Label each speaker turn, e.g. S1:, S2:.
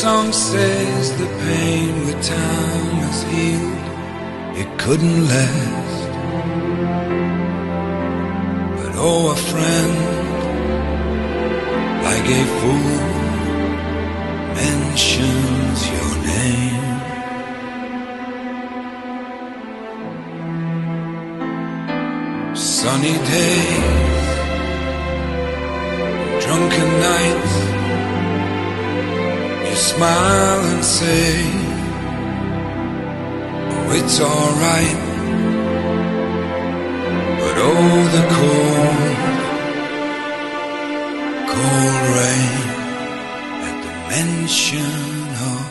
S1: song says the pain with time has healed, it couldn't last. But oh, a friend, like a fool, mentions your name. Sunny days, drunken nights, you smile and say, oh, it's alright. But oh, the cold, cold rain at the mention of